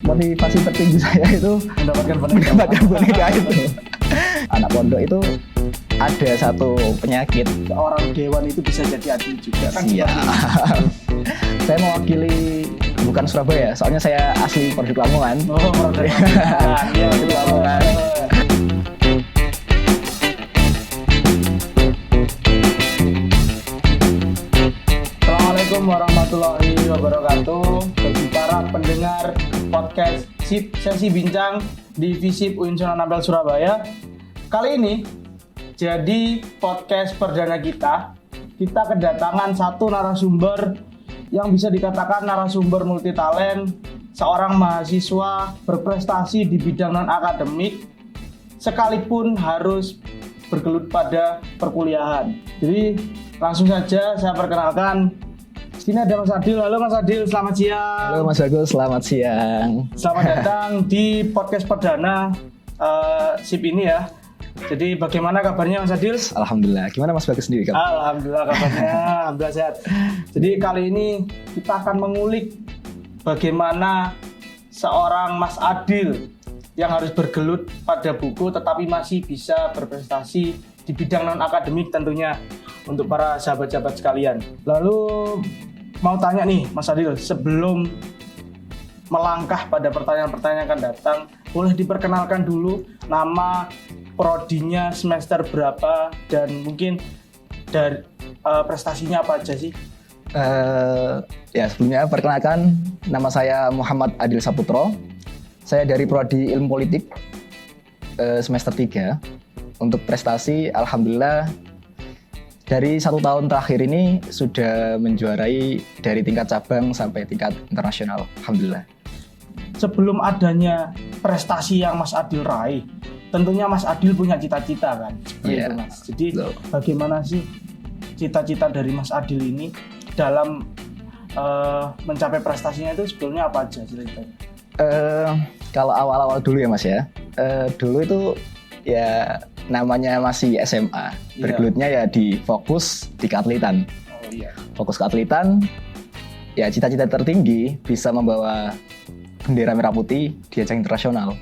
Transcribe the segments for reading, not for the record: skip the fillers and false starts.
motivasi tertinggi saya itu mendapatkan boneka itu. Anak pondok itu ada satu penyakit. Orang dewan itu bisa jadi atlet juga kan? Iya. Saya mewakili bukan Surabaya, soalnya saya asli produk Lamongan. Oh, produk Lamongan. Iya, produk Lamongan. Assalamualaikum warahmatullahi wabarakatuh. Bagi para pendengar podcast Sesi Bincang di Visip UIN Sunan Ampel Surabaya. Kali ini jadi podcast perdana kita kedatangan satu narasumber yang bisa dikatakan narasumber multitalent, seorang mahasiswa berprestasi di bidang non-akademik sekalipun harus bergelut pada perkuliahan. Jadi langsung saja saya perkenalkan. Sini ada Mas Adil. Halo Mas Adil, selamat siang. Halo Mas Agus, selamat siang. Selamat datang di podcast perdana SIP ini ya. Jadi bagaimana kabarnya Mas Adil? Alhamdulillah. Gimana Mas Bagus sendiri? Alhamdulillah kabarnya, alhamdulillah sehat. Jadi kali ini kita akan mengulik bagaimana seorang Mas Adil yang harus bergelut pada buku tetapi masih bisa berprestasi di bidang non-akademik tentunya untuk para sahabat-sahabat sekalian. Lalu mau tanya nih Mas Adil, sebelum melangkah pada pertanyaan-pertanyaan yang akan datang, boleh diperkenalkan dulu nama prodinya semester berapa dan mungkin dari prestasinya apa aja sih? Ya sebelumnya perkenalkan, nama saya Muhammad Adil Saputro. Saya dari prodi Ilmu Politik semester 3. Untuk prestasi, alhamdulillah dari 1 tahun terakhir ini sudah menjuarai dari tingkat cabang sampai tingkat internasional, alhamdulillah. Sebelum adanya prestasi yang Mas Adil raih, tentunya Mas Adil punya cita-cita kan? Iya. Itu, Mas. Jadi bagaimana sih cita-cita dari Mas Adil ini dalam mencapai prestasinya itu sebetulnya apa aja ceritanya? Kalau awal-awal dulu ya Mas ya, dulu itu ya namanya masih SMA, bergelutnya ya di fokus di keatletan. Oh iya. Fokus keatletan, ya cita-cita tertinggi bisa membawa bendera merah putih di ajang internasional.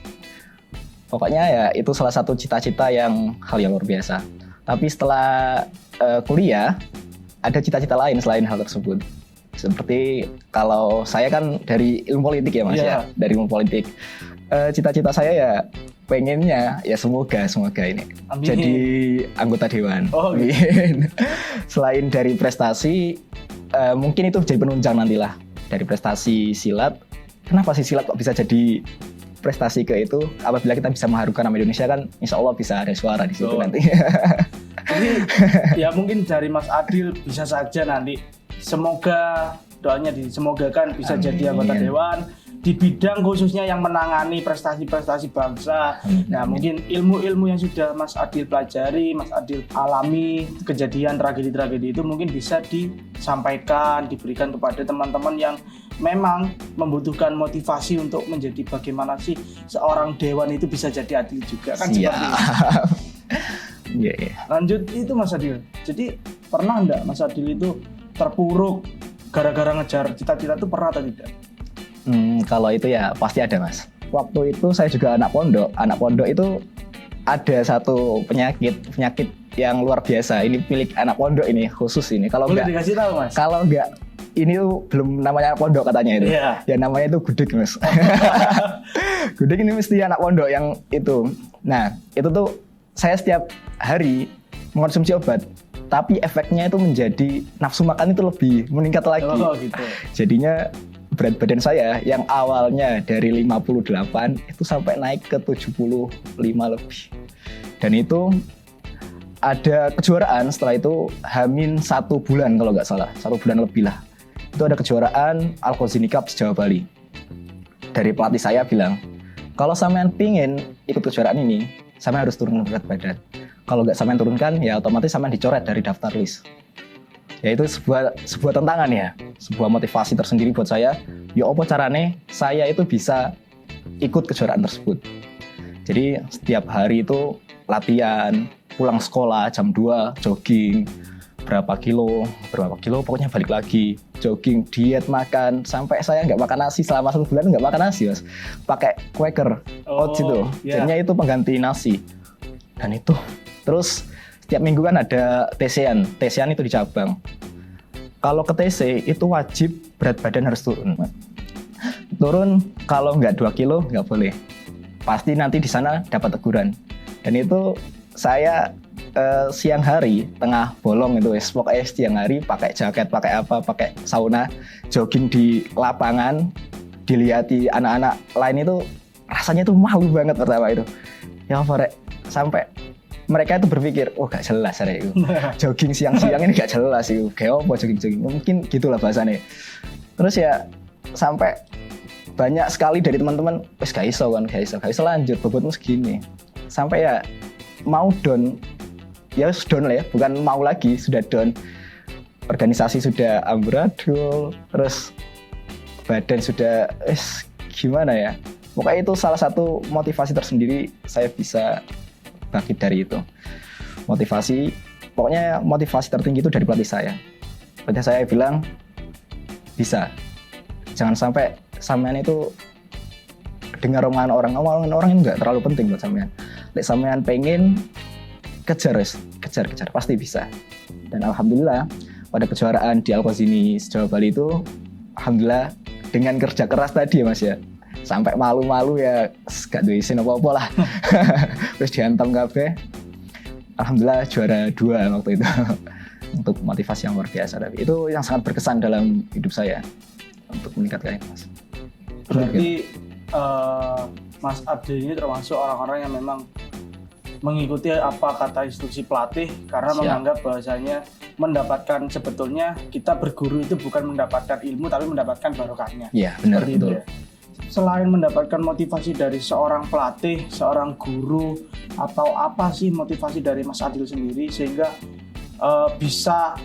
Pokoknya ya itu salah satu cita-cita yang hal yang luar biasa. Tapi setelah kuliah, ada cita-cita lain selain hal tersebut. Seperti kalau saya kan dari ilmu politik ya Mas ya, dari ilmu politik. Cita-cita saya ya pengennya ya semoga ini Amin. jadi anggota dewan. Oh, gitu. Selain dari prestasi, mungkin itu jadi penunjang nantilah dari prestasi silat. Kenapa sih silat kok bisa jadi prestasi ke itu? Apabila kita bisa mengharumkan nama Indonesia kan, insya Allah bisa ada suara di situ nanti. Jadi ya mungkin dari Mas Adil bisa saja nanti. Semoga doanya disemogakan bisa Amin. jadi anggota dewan di bidang khususnya yang menangani prestasi-prestasi bangsa. Nah, mungkin ilmu-ilmu yang sudah Mas Adil pelajari, Mas Adil alami, kejadian tragedi-tragedi itu mungkin bisa disampaikan, diberikan kepada teman-teman yang memang membutuhkan motivasi untuk menjadi bagaimana sih seorang dewan itu bisa jadi atlet juga kan seperti itu. Yeah. Lanjut itu Mas Adil. Jadi pernah enggak Mas Adil itu terpuruk gara-gara ngejar cita-cita itu pernah atau tidak? Kalau itu ya pasti ada Mas. Waktu itu saya juga anak pondok. Anak pondok itu ada satu penyakit yang luar biasa. Ini milik anak pondok ini khusus ini. Kalau boleh enggak, dikasih tahu Mas? Kalau enggak, ini tuh belum namanya anak pondok katanya itu. Yeah. Ya namanya itu gudeg Mas. Gudeg ini mesti anak pondok yang itu. Nah itu tuh saya setiap hari mengkonsumsi obat. Tapi efeknya itu menjadi nafsu makan itu lebih meningkat lagi. Oh gitu. Jadinya berat badan saya yang awalnya dari 58 itu sampai naik ke 75 lebih. Dan itu ada kejuaraan setelah itu Hamin 1 bulan kalau nggak salah, 1 bulan lebih lah. Itu ada kejuaraan Al-Khozini Cup Jawa Bali. Dari pelatih saya bilang, kalau sampean pingin ikut kejuaraan ini, sampean harus turun berat badan. Kalau nggak sampean turunkan, ya otomatis sampean dicoret dari daftar list. Ya itu sebuah tantangan ya, sebuah motivasi tersendiri buat saya. Ya apa caranya saya itu bisa ikut kejuaraan tersebut. Jadi setiap hari itu latihan, pulang sekolah jam 2, jogging, berapa kilo, pokoknya balik lagi jogging, diet, makan, sampai saya nggak makan nasi selama 1 bulan, nggak makan nasi mas, pakai Quaker oats itu, jadinya itu pengganti nasi. Dan itu terus setiap minggu kan ada TC-an itu di cabang. Kalau ke TC itu wajib berat badan harus turun, kalau nggak 2 kilo nggak boleh, pasti nanti di sana dapat teguran. Dan itu saya siang hari tengah bolong itu pokoknya siang hari pakai jaket, pakai apa, pakai sauna, jogging di lapangan, dilihati anak-anak lain itu rasanya tuh malu banget pertama itu. Ya Rek, sampai mereka itu berpikir, oh gak jelas Rek itu. Jogging siang-siang ini gak jelas itu. Kayak apa jogging-jogging? Mungkin gitulah bahasanya. Terus ya sampai banyak sekali dari teman-teman, wes gak iso lanjut, bobotmu segini. Sampai ya mau down lah ya, bukan mau lagi, sudah down. Organisasi sudah amburadul, terus badan sudah gimana ya. Pokoknya itu salah satu motivasi tersendiri saya bisa bangkit dari itu. Pokoknya motivasi tertinggi itu dari pelatih saya. Pelatih saya bilang, bisa. Jangan sampai sampean itu dengar omongan orang ini enggak terlalu penting buat sampean. Lek sampean pengen kejar, pasti bisa. Dan alhamdulillah pada kejuaraan di Al-Qazini Jawa Bali itu, alhamdulillah dengan kerja keras tadi ya mas ya, sampai malu-malu ya gak duwe isin apa-apa lah. Terus dihantam kabeh, alhamdulillah juara 2 waktu itu. Untuk motivasi yang luar biasa, tapi itu yang sangat berkesan dalam hidup saya untuk meningkatkan itu mas. Berarti Mas Abdul ini termasuk orang-orang yang memang mengikuti apa kata instruksi pelatih, karena menganggap bahwasanya sebetulnya kita berguru itu bukan mendapatkan ilmu tapi mendapatkan barokahnya. Iya benar, betul. Ya. Selain mendapatkan motivasi dari seorang pelatih, seorang guru, atau apa sih motivasi dari Mas Adil sendiri sehingga bisa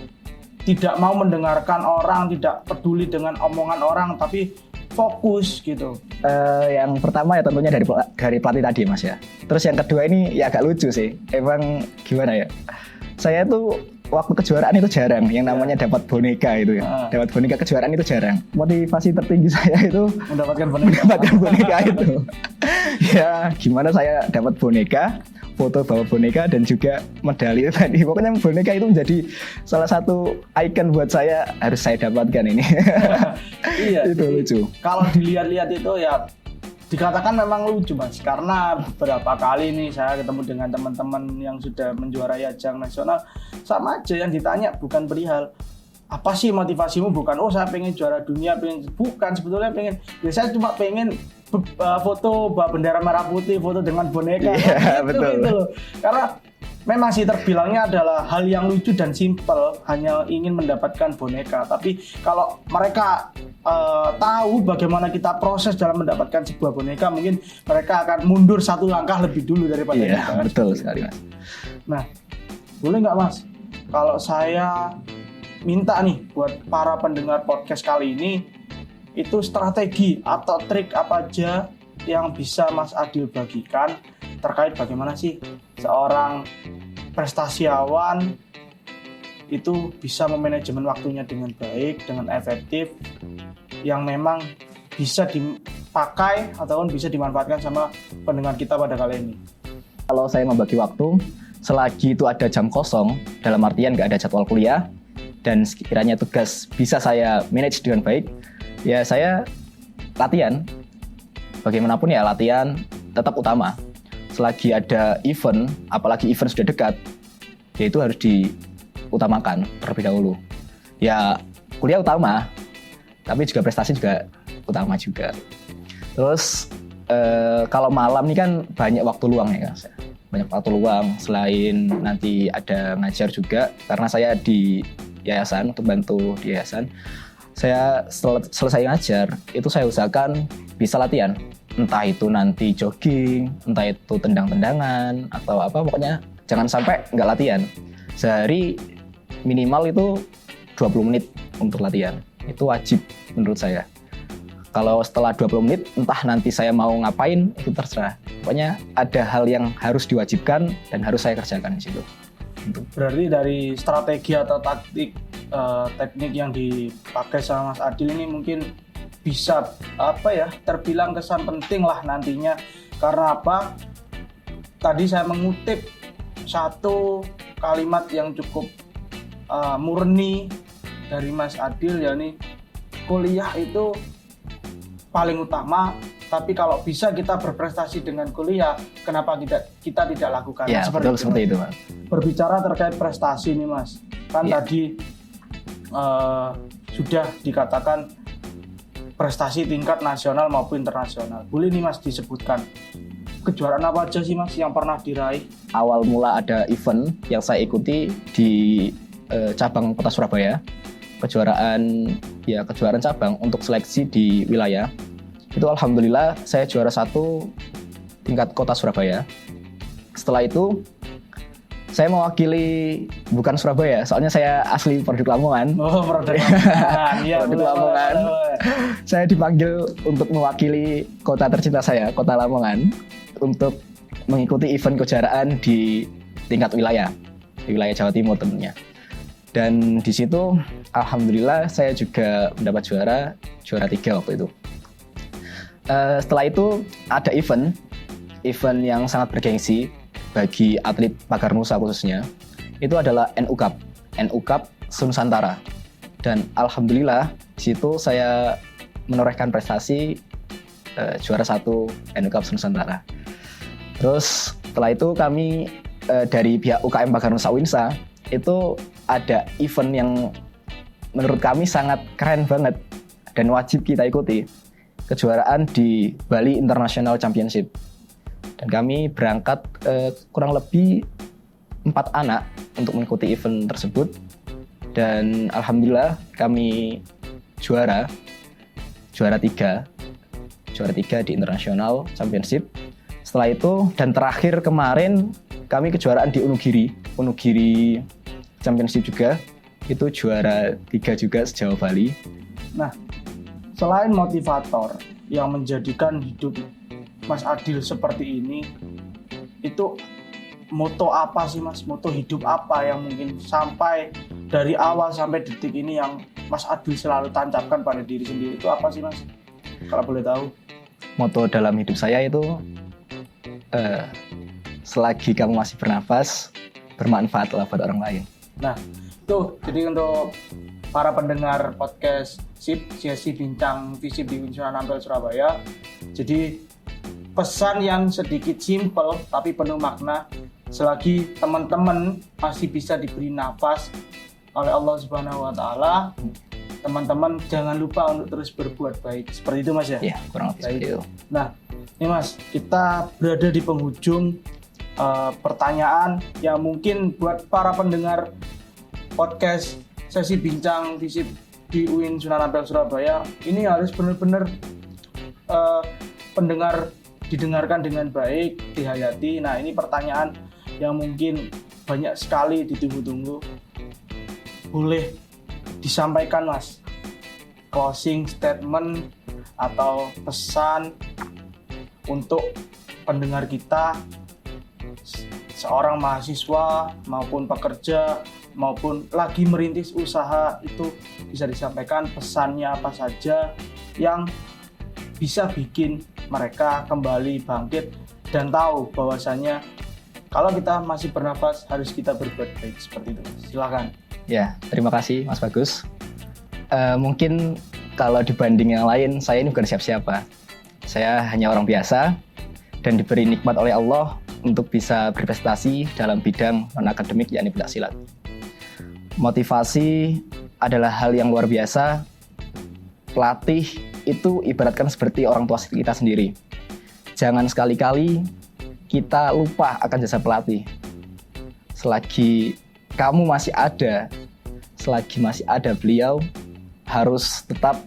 tidak mau mendengarkan orang, tidak peduli dengan omongan orang, tapi fokus gitu? Yang pertama ya tentunya dari pelatih tadi mas ya. Terus yang kedua ini ya agak lucu sih. Emang gimana ya, saya tuh waktu kejuaraan itu jarang yang namanya dapat boneka itu ya. Dapat boneka kejuaraan itu jarang. Motivasi tertinggi saya itu mendapatkan boneka itu. Ya gimana saya dapat boneka, foto bawa boneka dan juga medali tadi. Pokoknya boneka itu menjadi salah satu ikon buat saya, harus saya dapatkan ini. Iya, itu lucu. Kalau dilihat-lihat itu ya dikatakan memang lucu mas, karena beberapa kali nih saya ketemu dengan teman-teman yang sudah menjuarai ajang nasional, sama aja yang ditanya bukan perihal apa sih motivasimu, bukan saya pengen juara dunia, bukan, sebetulnya pengen, saya cuma pengen foto bawa bendera merah putih, foto dengan boneka, betul. Gitu loh. Karena memang sih terbilangnya adalah hal yang lucu dan simpel, hanya ingin mendapatkan boneka. Tapi kalau mereka tahu bagaimana kita proses dalam mendapatkan sebuah boneka, mungkin mereka akan mundur 1 langkah lebih dulu daripada kita. Iya, betul sekali mas. Nah, boleh nggak mas, kalau saya minta nih buat para pendengar podcast kali ini, itu strategi atau trik apa aja yang bisa Mas Adil bagikan terkait bagaimana sih seorang prestasiawan itu bisa memanajemen waktunya dengan baik, dengan efektif, yang memang bisa dipakai ataupun bisa dimanfaatkan sama pendengar kita pada kali ini. Kalau saya membagi waktu, selagi itu ada jam kosong, dalam artian nggak ada jadwal kuliah, dan sekiranya tugas bisa saya manage dengan baik, ya saya latihan. Bagaimanapun ya latihan tetap utama. Selagi ada event, apalagi event sudah dekat, ya itu harus diutamakan terlebih dahulu. Ya kuliah utama, tapi juga prestasi juga utama juga. Terus kalau malam ini kan banyak waktu luang ya, banyak waktu luang. Selain nanti ada ngajar juga, karena saya di yayasan, untuk bantu di yayasan, saya selesai ngajar itu saya usahakan bisa latihan, entah itu nanti jogging, entah itu tendang-tendangan atau apa, pokoknya jangan sampai nggak latihan. Sehari minimal itu 20 menit untuk latihan, itu wajib menurut saya. Kalau setelah 20 menit entah nanti saya mau ngapain, itu terserah. Pokoknya ada hal yang harus diwajibkan dan harus saya kerjakan di situ. Berarti dari strategi atau teknik yang dipakai sama Mas Adil ini mungkin bisa terbilang kesan penting lah nantinya. Karena apa? Tadi saya mengutip satu kalimat yang cukup murni dari Mas Adil, yakni kuliah itu paling utama, tapi kalau bisa kita berprestasi dengan kuliah, kenapa kita tidak lakukan? Ya, seperti itu, Mas. Berbicara terkait prestasi nih, Mas, kan tadi sudah dikatakan prestasi tingkat nasional maupun internasional. Boleh nih Mas disebutkan kejuaraan apa aja sih Mas yang pernah diraih? Awal mula ada event yang saya ikuti di cabang Kota Surabaya. Kejuaraan cabang untuk seleksi di wilayah. Itu alhamdulillah saya juara 1 tingkat Kota Surabaya. Setelah itu saya mewakili bukan Surabaya, soalnya saya asli produk Lamongan. Oh, produk Lamongan. Iya, produk Lamongan. Saya dipanggil untuk mewakili kota tercinta saya, Kota Lamongan, untuk mengikuti event kejuaraan di tingkat wilayah, di wilayah Jawa Timur tentunya. Dan di situ alhamdulillah saya juga mendapat juara 3 waktu itu. Setelah itu ada event yang sangat bergengsi bagi atlet Pagar Nusa khususnya, itu adalah NU Cup Nusantara. Dan alhamdulillah di situ saya menorehkan prestasi juara 1 NU Cup Nusantara. Terus setelah itu kami dari pihak UKM Pagar Nusa Uinsa itu ada event yang menurut kami sangat keren banget dan wajib kita ikuti, kejuaraan di Bali International Championship. Dan kami berangkat kurang lebih 4 anak untuk mengikuti event tersebut. Dan alhamdulillah kami juara 3 di International Championship. Setelah itu dan terakhir kemarin kami kejuaraan di Unugiri Championship juga. Itu juara 3 juga sejauh Bali. Nah, selain motivator yang menjadikan hidup Mas Adil seperti ini, itu moto apa sih Mas? Moto hidup apa yang mungkin sampai dari awal sampai detik ini yang Mas Adil selalu tancapkan pada diri sendiri, itu apa sih Mas? Kalau boleh tahu. Moto dalam hidup saya itu selagi kamu masih bernafas, bermanfaatlah buat orang lain. Nah, itu jadi untuk para pendengar podcast sesi bincang FISIP di Uinsunan Ampel Surabaya. Jadi pesan yang sedikit simpel tapi penuh makna, selagi teman-teman masih bisa diberi nafas oleh Allah Subhanahu wa taala, teman-teman jangan lupa untuk terus berbuat baik. Seperti itu Mas ya? Iya, kurang lebih seperti itu. Nah, ini Mas, kita berada di penghujung pertanyaan yang mungkin buat para pendengar podcast sesi bincang FISIP di UIN Sunan Ampel Surabaya ini harus benar-benar didengarkan dengan baik, dihayati. Nah, ini pertanyaan yang mungkin banyak sekali ditunggu-tunggu. Boleh disampaikan Mas, closing statement atau pesan untuk pendengar kita, seorang mahasiswa maupun pekerja maupun lagi merintis usaha, itu bisa disampaikan pesannya apa saja yang bisa bikin mereka kembali bangkit dan tahu bahwasannya kalau kita masih bernafas harus kita berbuat baik. Seperti itu. Silakan. Ya, terima kasih Mas Bagus. Mungkin kalau dibanding yang lain, saya ini bukan siapa-siapa. Saya hanya orang biasa dan diberi nikmat oleh Allah untuk bisa berprestasi dalam bidang non-akademik, yakni pencaksilat. Motivasi adalah hal yang luar biasa. Pelatih itu ibaratkan seperti orang tua kita sendiri. Jangan sekali-kali kita lupa akan jasa pelatih. Selagi kamu masih ada, selagi masih ada beliau, harus tetap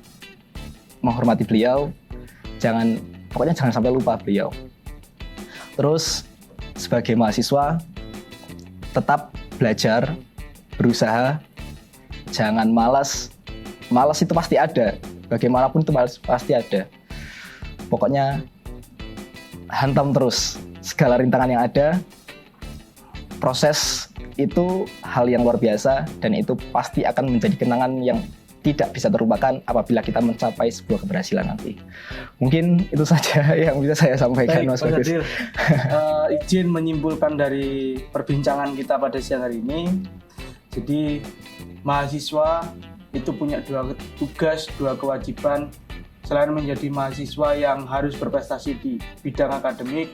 menghormati beliau. Pokoknya jangan sampai lupa beliau. Terus sebagai mahasiswa tetap belajar, berusaha, jangan malas. Malas itu pasti ada. Bagaimanapun itu pasti ada. Pokoknya hantam terus segala rintangan yang ada. Proses itu hal yang luar biasa dan itu pasti akan menjadi kenangan yang tidak bisa terlupakan apabila kita mencapai sebuah keberhasilan nanti. Mungkin itu saja yang bisa saya sampaikan, Mas Bagus. Izin menyimpulkan dari perbincangan kita pada siang hari ini. Jadi mahasiswa itu punya 2 tugas, 2 kewajiban. Selain menjadi mahasiswa yang harus berprestasi di bidang akademik,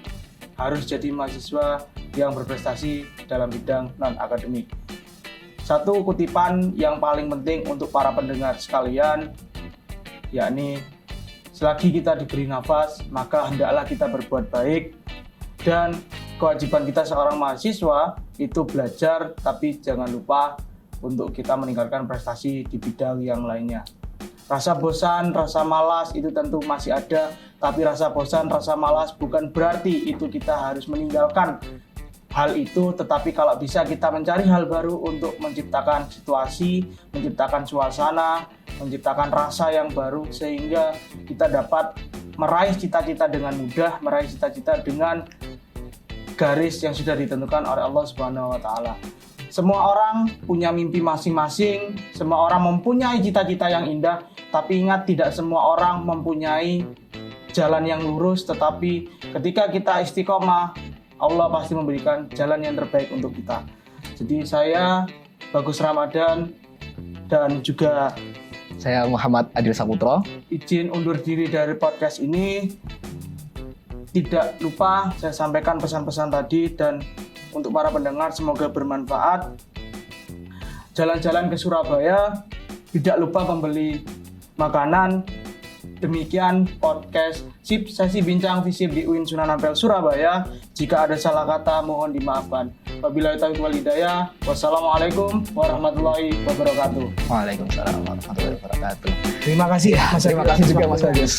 harus jadi mahasiswa yang berprestasi dalam bidang non-akademik. Satu kutipan yang paling penting untuk para pendengar sekalian, yakni selagi kita diberi nafas, maka hendaklah kita berbuat baik. Dan kewajiban kita seorang mahasiswa itu belajar, tapi jangan lupa untuk kita meningkatkan prestasi di bidang yang lainnya. Rasa bosan, rasa malas itu tentu masih ada, tapi rasa bosan, rasa malas bukan berarti itu kita harus meninggalkan hal itu, tetapi kalau bisa kita mencari hal baru untuk menciptakan situasi, menciptakan suasana, menciptakan rasa yang baru sehingga kita dapat meraih cita-cita dengan mudah, meraih cita-cita dengan garis yang sudah ditentukan oleh Allah Subhanahu wa taala. Semua orang punya mimpi masing-masing, semua orang mempunyai cita-cita yang indah, tapi ingat tidak semua orang mempunyai jalan yang lurus, tetapi ketika kita istiqomah, Allah pasti memberikan jalan yang terbaik untuk kita. Jadi saya Bagus Ramadan dan juga saya Muhammad Adil Saputro izin undur diri dari podcast ini. Tidak lupa saya sampaikan pesan-pesan tadi dan untuk para pendengar semoga bermanfaat. Jalan-jalan ke Surabaya, tidak lupa membeli makanan. Demikian podcast SIP Sesi Bincang Visip di UIN Sunan Ampel Surabaya. Jika ada salah kata mohon dimaafkan. Wabillahi taufiq wal hidayah. Wassalamualaikum warahmatullahi wabarakatuh. Waalaikumsalam warahmatullahi wabarakatuh. Terima kasih. Terima kasih juga Mas Bagus.